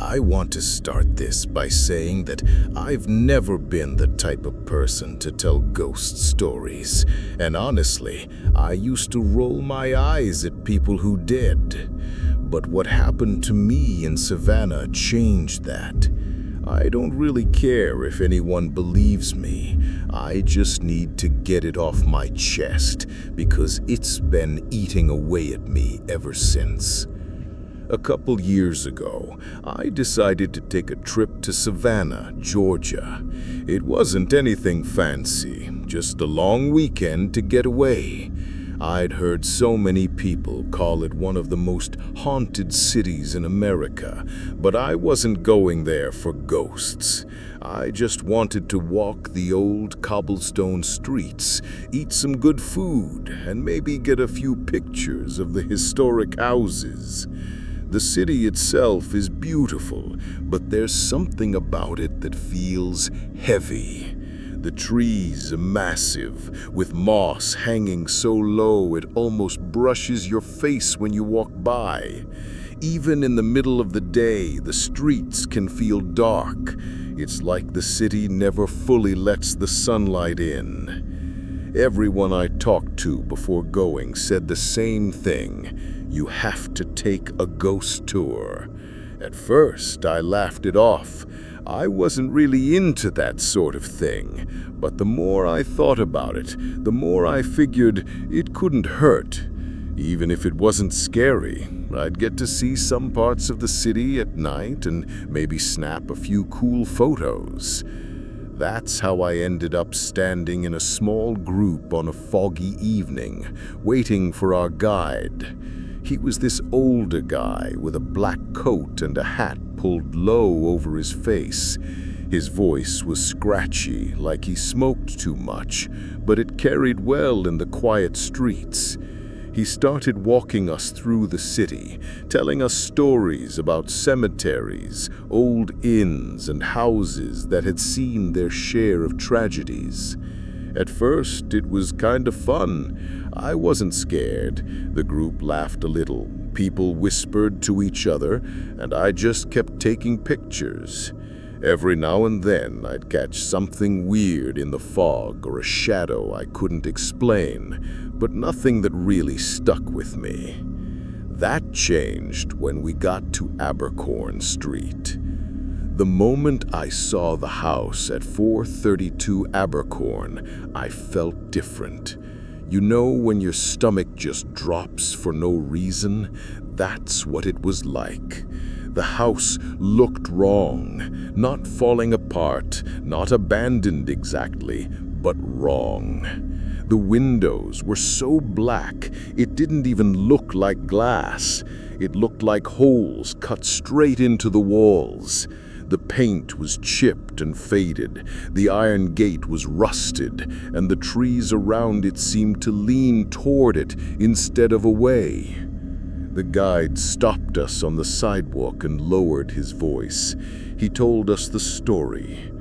I want to start this by saying that I've never been the type of person to tell ghost stories, and honestly, I used to roll my eyes at people who did. But what happened to me in Savannah changed that. I don't really care if anyone believes me. I just need to get it off my chest because it's been eating away at me ever since. A couple years ago, I decided to take a trip to Savannah, Georgia. It wasn't anything fancy, just a long weekend to get away. I'd heard so many people call it one of the most haunted cities in America, but I wasn't going there for ghosts. I just wanted to walk the old cobblestone streets, eat some good food, and maybe get a few pictures of the historic houses. The city itself is beautiful, but there's something about it that feels heavy. The trees are massive, with moss hanging so low it almost brushes your face when you walk by. Even in the middle of the day, the streets can feel dark. It's like the city never fully lets the sunlight in. Everyone I talked to before going said the same thing. You have to take a ghost tour. At first, I laughed it off. I wasn't really into that sort of thing, but the more I thought about it, the more I figured it couldn't hurt. Even if it wasn't scary, I'd get to see some parts of the city at night and maybe snap a few cool photos. That's how I ended up standing in a small group on a foggy evening, waiting for our guide. He was this older guy with a black coat and a hat pulled low over his face. His voice was scratchy, like he smoked too much, but it carried well in the quiet streets. He started walking us through the city, telling us stories about cemeteries, old inns, and houses that had seen their share of tragedies. At first, it was kind of fun. I wasn't scared. The group laughed a little. People whispered to each other, and I just kept taking pictures. Every now and then, I'd catch something weird in the fog or a shadow I couldn't explain, but nothing that really stuck with me. That changed when we got to Abercorn Street. The moment I saw the house at 432 Abercorn, I felt different. You know when your stomach just drops for no reason? That's what it was like. The house looked wrong, not falling apart, not abandoned exactly, but wrong. The windows were so black, it didn't even look like glass. It looked like holes cut straight into the walls. The paint was chipped and faded, the iron gate was rusted, and the trees around it seemed to lean toward it instead of away. The guide stopped us on the sidewalk and lowered his voice. He told us the story.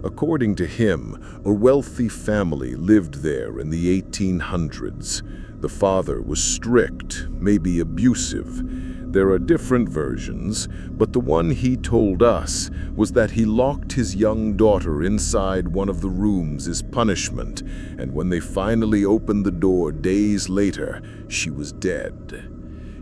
According to him, a wealthy family lived there in the 1800s. The father was strict, maybe abusive. There are different versions, but the one he told us was that he locked his young daughter inside one of the rooms as punishment, and when they finally opened the door days later, she was dead.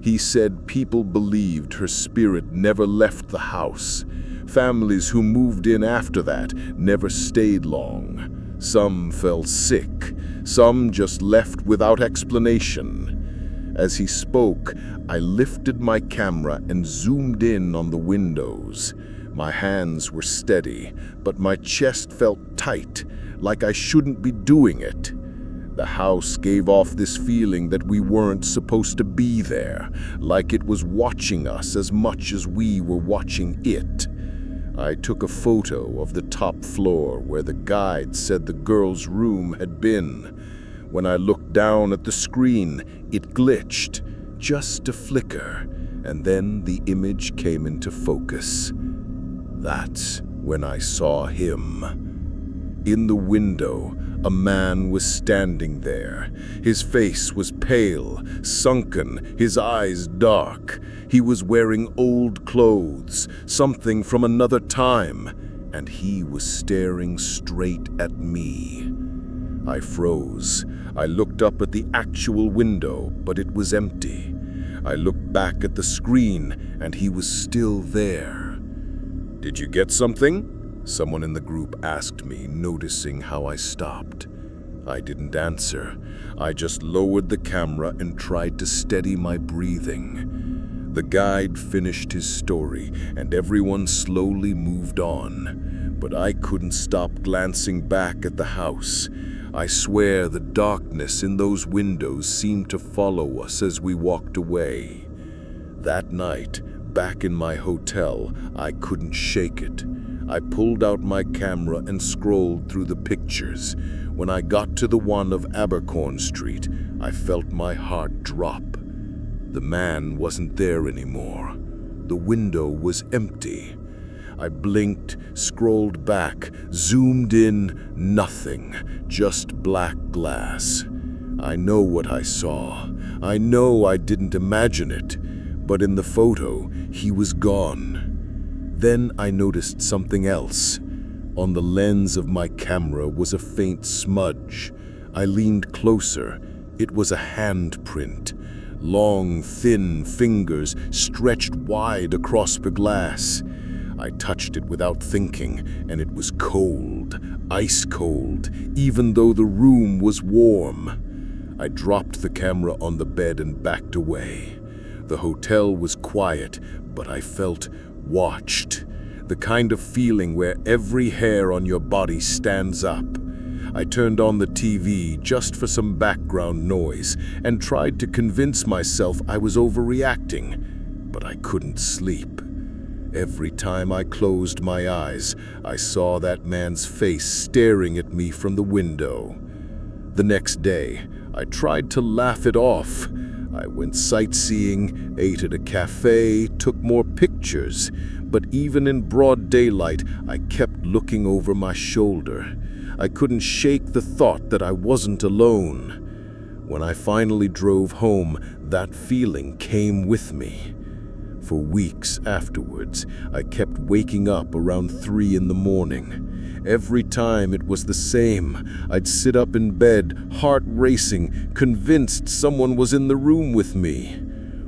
He said people believed her spirit never left the house. Families who moved in after that never stayed long. Some fell sick, some just left without explanation. As he spoke, I lifted my camera and zoomed in on the windows. My hands were steady, but my chest felt tight, like I shouldn't be doing it. The house gave off this feeling that we weren't supposed to be there, like it was watching us as much as we were watching it. I took a photo of the top floor where the guide said the girl's room had been. When I looked down at the screen, it glitched, just a flicker, and then the image came into focus. That's when I saw him. In the window, A man was standing there. His face was pale, sunken, his eyes dark. He was wearing old clothes, something from another time, and he was staring straight at me. I froze. I looked up at the actual window, but it was empty. I looked back at the screen, and he was still there. "Did you get something?" someone in the group asked me, noticing how I stopped. I didn't answer. I just lowered the camera and tried to steady my breathing. The guide finished his story, and everyone slowly moved on. But I couldn't stop glancing back at the house. I swear the darkness in those windows seemed to follow us as we walked away. That night, back in my hotel, I couldn't shake it. I pulled out my camera and scrolled through the pictures. When I got to the one of Abercorn Street, I felt my heart drop. The man wasn't there anymore. The window was empty. I blinked, scrolled back, zoomed in, nothing, just black glass. I know what I saw. I know I didn't imagine it, but in the photo, he was gone. Then I noticed something else. On the lens of my camera was a faint smudge. I leaned closer. It was a handprint. Long, thin fingers stretched wide across the glass. I touched it without thinking, and it was cold, ice cold, even though the room was warm. I dropped the camera on the bed and backed away. The hotel was quiet, but I felt watched. The kind of feeling where every hair on your body stands up. I turned on the TV just for some background noise and tried to convince myself I was overreacting, but I couldn't sleep. Every time I closed my eyes, I saw that man's face staring at me from the window. The next day, I tried to laugh it off. I went sightseeing, ate at a cafe, took more pictures, but even in broad daylight, I kept looking over my shoulder. I couldn't shake the thought that I wasn't alone. When I finally drove home, that feeling came with me. For weeks afterwards, I kept waking up around 3 in the morning. Every time it was the same. I'd sit up in bed, heart racing, convinced someone was in the room with me.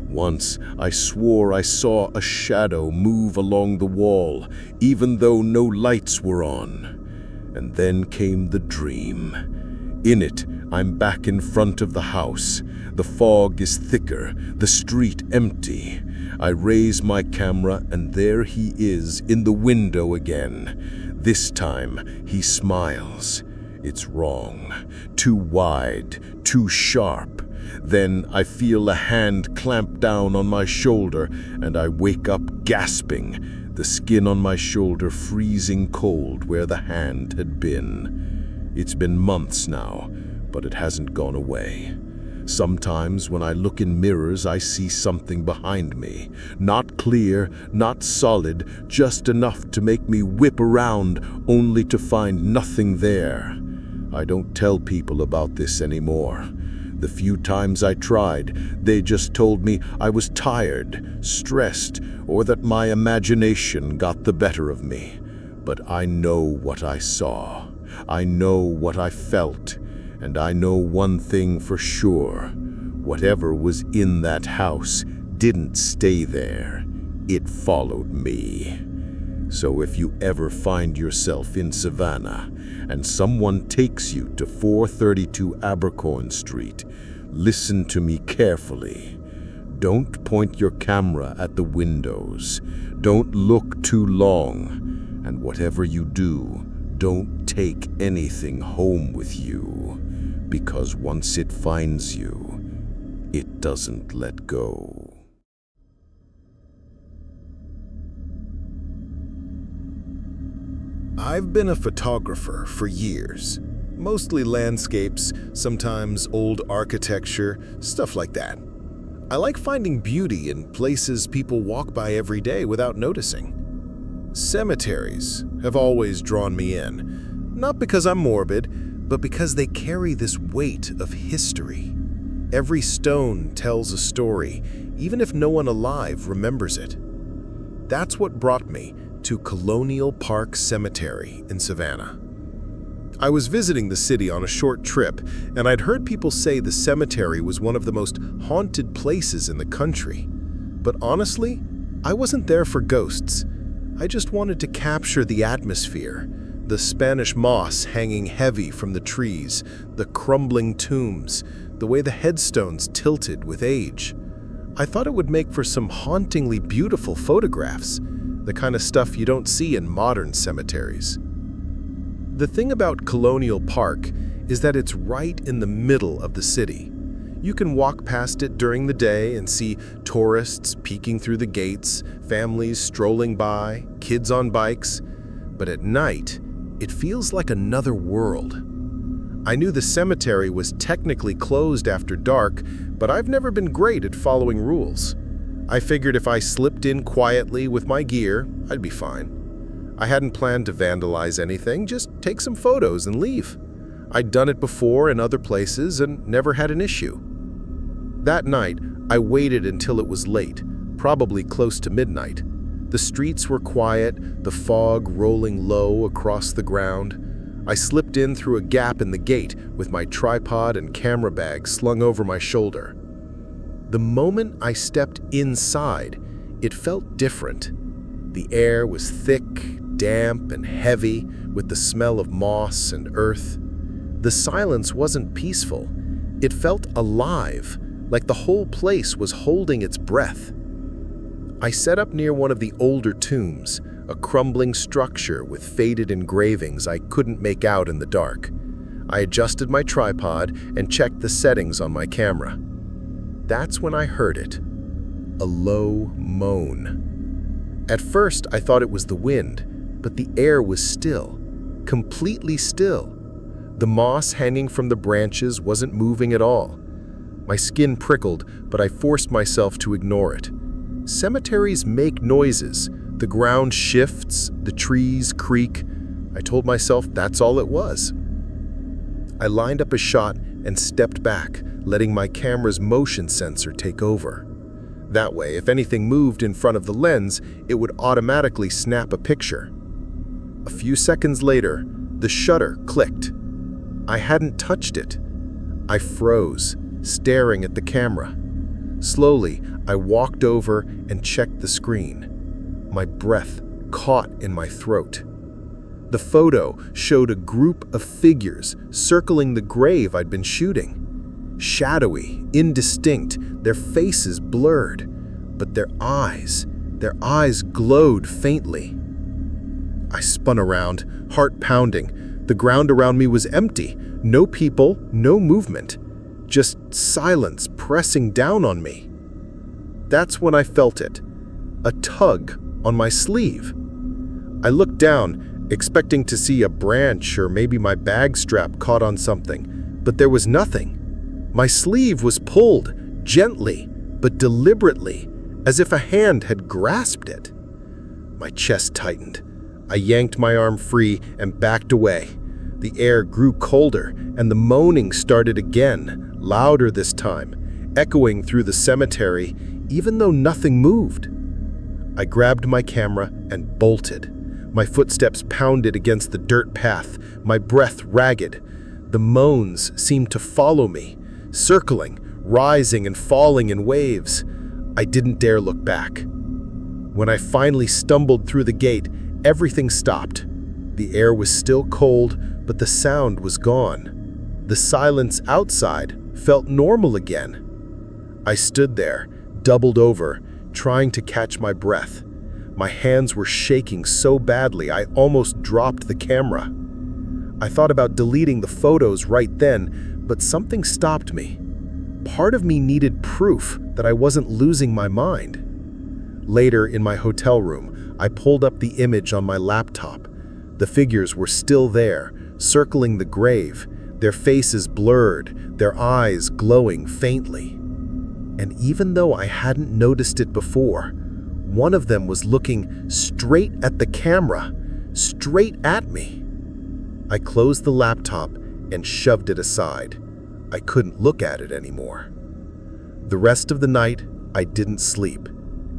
Once, I swore I saw a shadow move along the wall, even though no lights were on. And then came the dream. In it, I'm back in front of the house. The fog is thicker, the street empty. I raise my camera, and there he is in the window again. This time, he smiles. It's wrong. Too wide, too sharp. Then I feel a hand clamp down on my shoulder, and I wake up gasping, the skin on my shoulder freezing cold where the hand had been. It's been months now, but it hasn't gone away. Sometimes when I look in mirrors, I see something behind me. Not clear, not solid, just enough to make me whip around, only to find nothing there. I don't tell people about this anymore. The few times I tried, they just told me I was tired, stressed, or that my imagination got the better of me. But I know what I saw. I know what I felt. And I know one thing for sure. Whatever was in that house didn't stay there. It followed me. So if you ever find yourself in Savannah and someone takes you to 432 Abercorn Street, listen to me carefully. Don't point your camera at the windows. Don't look too long. And whatever you do, don't take anything home with you. Because once it finds you, it doesn't let go. I've been a photographer for years. Mostly landscapes, sometimes old architecture, stuff like that. I like finding beauty in places people walk by every day without noticing. Cemeteries have always drawn me in, not because I'm morbid, but because they carry this weight of history. Every stone tells a story, even if no one alive remembers it. That's what brought me to Colonial Park Cemetery in Savannah. I was visiting the city on a short trip, and I'd heard people say the cemetery was one of the most haunted places in the country. But honestly, I wasn't there for ghosts. I just wanted to capture the atmosphere, the Spanish moss hanging heavy from the trees, the crumbling tombs, the way the headstones tilted with age. I thought it would make for some hauntingly beautiful photographs, the kind of stuff you don't see in modern cemeteries. The thing about Colonial Park is that it's right in the middle of the city. You can walk past it during the day and see tourists peeking through the gates, families strolling by, kids on bikes. But at night, it feels like another world. I knew the cemetery was technically closed after dark, but I've never been great at following rules. I figured if I slipped in quietly with my gear, I'd be fine. I hadn't planned to vandalize anything, just take some photos and leave. I'd done it before in other places and never had an issue. That night, I waited until it was late, probably close to midnight. The streets were quiet, the fog rolling low across the ground. I slipped in through a gap in the gate with my tripod and camera bag slung over my shoulder. The moment I stepped inside, it felt different. The air was thick, damp, and heavy, with the smell of moss and earth. The silence wasn't peaceful. It felt alive, like the whole place was holding its breath. I set up near one of the older tombs, a crumbling structure with faded engravings I couldn't make out in the dark. I adjusted my tripod and checked the settings on my camera. That's when I heard it, a low moan. At first, I thought it was the wind, but the air was still, completely still. The moss hanging from the branches wasn't moving at all. My skin prickled, but I forced myself to ignore it. Cemeteries make noises. The ground shifts, the trees creak. I told myself that's all it was. I lined up a shot and stepped back, letting my camera's motion sensor take over. That way, if anything moved in front of the lens, it would automatically snap a picture. A few seconds later, the shutter clicked. I hadn't touched it. I froze, staring at the camera. Slowly, I walked over and checked the screen. My breath caught in my throat. The photo showed a group of figures circling the grave I'd been shooting. Shadowy, indistinct, their faces blurred, but their eyes glowed faintly. I spun around, heart pounding. The ground around me was empty. No people, no movement. Just silence pressing down on me. That's when I felt it. A tug on my sleeve. I looked down, expecting to see a branch or maybe my bag strap caught on something, but there was nothing. My sleeve was pulled, gently, but deliberately, as if a hand had grasped it. My chest tightened. I yanked my arm free and backed away. The air grew colder, and the moaning started again, louder this time, echoing through the cemetery, even though nothing moved. I grabbed my camera and bolted. My footsteps pounded against the dirt path, my breath ragged. The moans seemed to follow me, circling, rising and falling in waves. I didn't dare look back. When I finally stumbled through the gate, everything stopped. The air was still cold, but the sound was gone. The silence outside felt normal again. I stood there, doubled over, trying to catch my breath. My hands were shaking so badly I almost dropped the camera. I thought about deleting the photos right then, but something stopped me. Part of me needed proof that I wasn't losing my mind. Later, in my hotel room, I pulled up the image on my laptop. The figures were still there, circling the grave, their faces blurred, their eyes glowing faintly. And even though I hadn't noticed it before, one of them was looking straight at the camera, straight at me. I closed the laptop and shoved it aside. I couldn't look at it anymore. The rest of the night, I didn't sleep.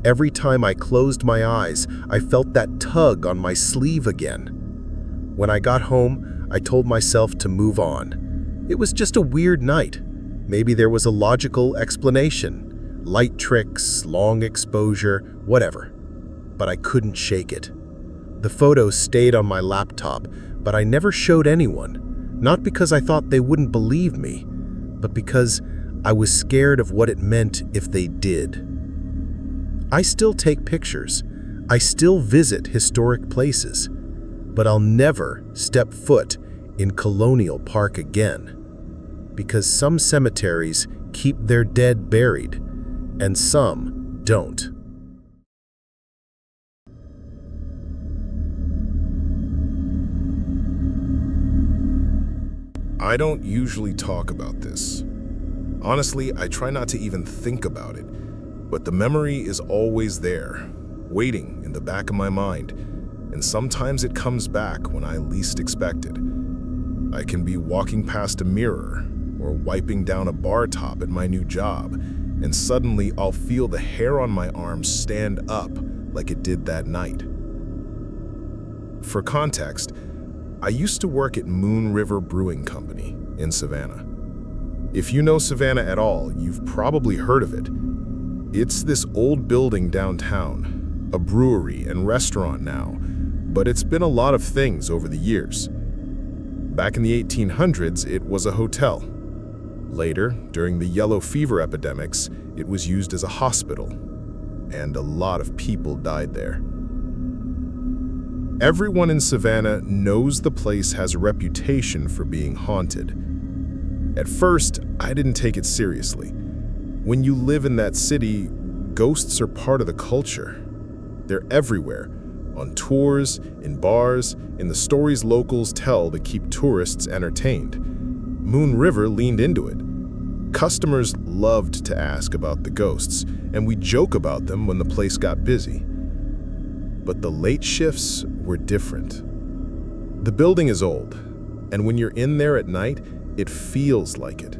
Every time I closed my eyes, I felt that tug on my sleeve again. When I got home, I told myself to move on. It was just a weird night. Maybe there was a logical explanation. Light tricks, long exposure, whatever. But I couldn't shake it. The photos stayed on my laptop, but I never showed anyone. Not because I thought they wouldn't believe me, but because I was scared of what it meant if they did. I still take pictures. I still visit historic places. But I'll never step foot in Colonial Park again. Because some cemeteries keep their dead buried, and some don't. I don't usually talk about this. Honestly, I try not to even think about it, but the memory is always there, waiting in the back of my mind, and sometimes it comes back when I least expect it. I can be walking past a mirror or wiping down a bar top at my new job, and suddenly I'll feel the hair on my arms stand up like it did that night. For context, I used to work at Moon River Brewing Company in Savannah. If you know Savannah at all, you've probably heard of it. It's this old building downtown, a brewery and restaurant now, but it's been a lot of things over the years. Back in the 1800s, it was a hotel. Later, during the yellow fever epidemics, it was used as a hospital, and a lot of people died there. Everyone in Savannah knows the place has a reputation for being haunted. At first, I didn't take it seriously. When you live in that city, ghosts are part of the culture. They're everywhere, on tours, in bars, in the stories locals tell that keep tourists entertained. Moon River leaned into it. Customers loved to ask about the ghosts, and we joke about them when the place got busy. But the late shifts were different. The building is old, and when you're in there at night, it feels like it.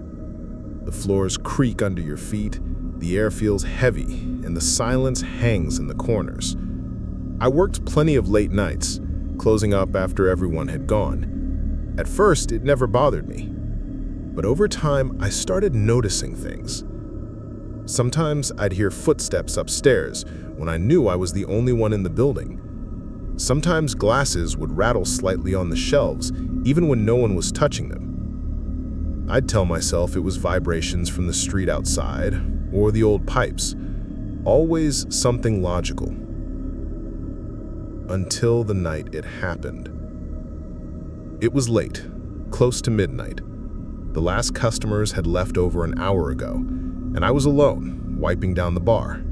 The floors creak under your feet, the air feels heavy, and the silence hangs in the corners. I worked plenty of late nights, closing up after everyone had gone. At first, it never bothered me. But over time, I started noticing things. Sometimes I'd hear footsteps upstairs when I knew I was the only one in the building. Sometimes glasses would rattle slightly on the shelves, even when no one was touching them. I'd tell myself it was vibrations from the street outside or the old pipes. Always something logical. Until the night it happened. It was late, close to midnight. The last customers had left over an hour ago, and I was alone, wiping down the bar.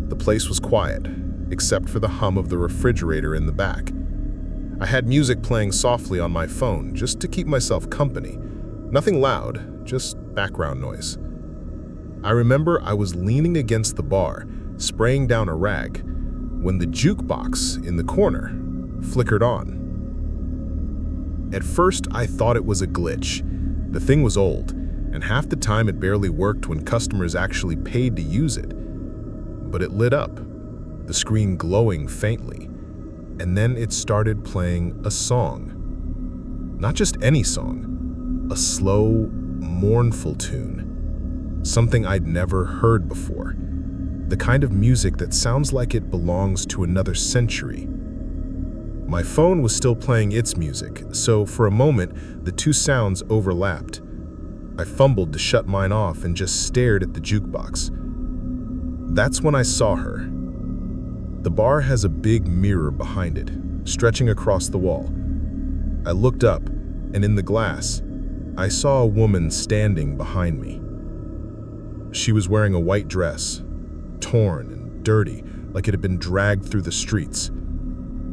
The place was quiet, except for the hum of the refrigerator in the back. I had music playing softly on my phone just to keep myself company. Nothing loud, just background noise. I remember I was leaning against the bar, spraying down a rag, when the jukebox in the corner flickered on. At first, I thought it was a glitch. The thing was old, and half the time it barely worked when customers actually paid to use it. But it lit up, the screen glowing faintly, and then it started playing a song. Not just any song, a slow, mournful tune. Something I'd never heard before. The kind of music that sounds like it belongs to another century. My phone was still playing its music, so for a moment, the two sounds overlapped. I fumbled to shut mine off and just stared at the jukebox. That's when I saw her. The bar has a big mirror behind it, stretching across the wall. I looked up, and in the glass, I saw a woman standing behind me. She was wearing a white dress, torn and dirty, like it had been dragged through the streets.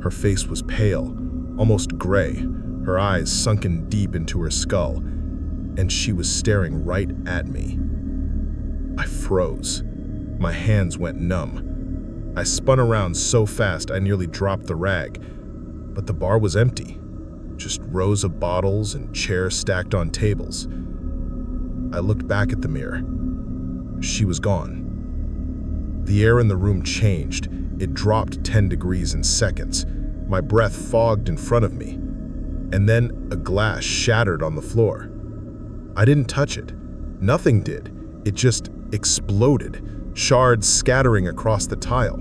Her face was pale, almost gray, her eyes sunken deep into her skull, and she was staring right at me. I froze. My hands went numb. I spun around so fast I nearly dropped the rag, but the bar was empty. just rows of bottles and chairs stacked on tables. I looked back at the mirror. She was gone. The air in the room changed. It dropped 10 degrees in seconds. My breath fogged in front of me. And then a glass shattered on the floor. I didn't touch it. Nothing did. It just exploded, shards scattering across the tile.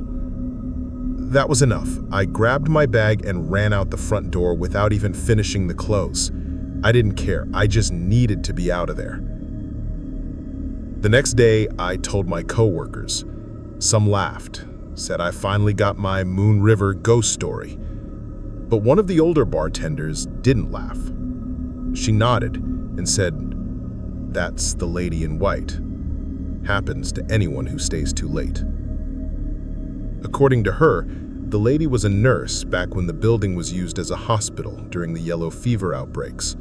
That was enough. I grabbed my bag and ran out the front door without even finishing the close. I didn't care. I just needed to be out of there. The next day, I told my coworkers. Some laughed, said I finally got my Moon River ghost story. But one of the older bartenders didn't laugh. She nodded and said, "That's the lady in white. Happens to anyone who stays too late." According to her, the lady was a nurse back when the building was used as a hospital during the yellow fever outbreaks.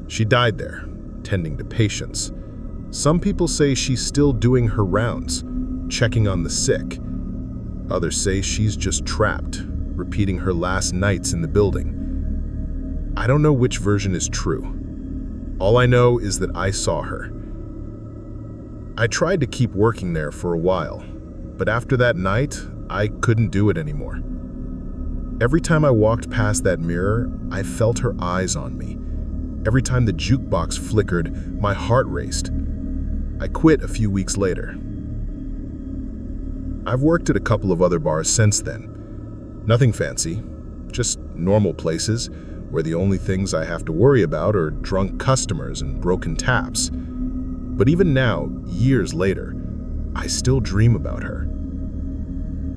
She died there, tending to patients. Some people say she's still doing her rounds, checking on the sick. Others say she's just trapped, repeating her last nights in the building. I don't know which version is true. All I know is that I saw her. I tried to keep working there for a while, but after that night, I couldn't do it anymore. Every time I walked past that mirror, I felt her eyes on me. Every time the jukebox flickered, my heart raced. I quit a few weeks later. I've worked at a couple of other bars since then. Nothing fancy, just normal places where the only things I have to worry about are drunk customers and broken taps. But even now, years later, I still dream about her.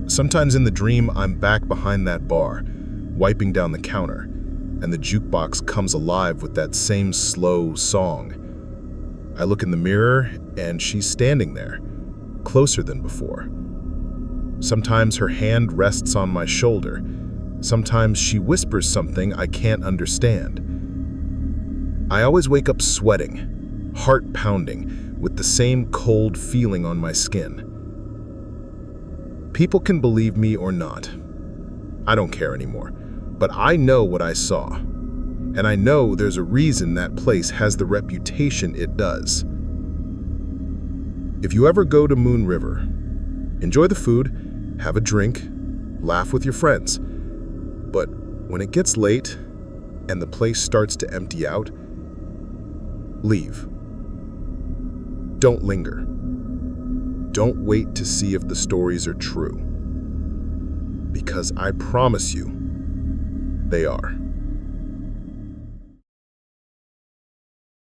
Sometimes in the dream, I'm back behind that bar, wiping down the counter, and the jukebox comes alive with that same slow song. I look in the mirror, and she's standing there, closer than before. Sometimes her hand rests on my shoulder. Sometimes she whispers something I can't understand. I always wake up sweating, heart pounding, with the same cold feeling on my skin. People can believe me or not. I don't care anymore, but I know what I saw. And I know there's a reason that place has the reputation it does. If you ever go to Moon River, enjoy the food, have a drink, laugh with your friends. But when it gets late and the place starts to empty out, leave. Don't linger. Don't wait to see if the stories are true. Because I promise you, they are.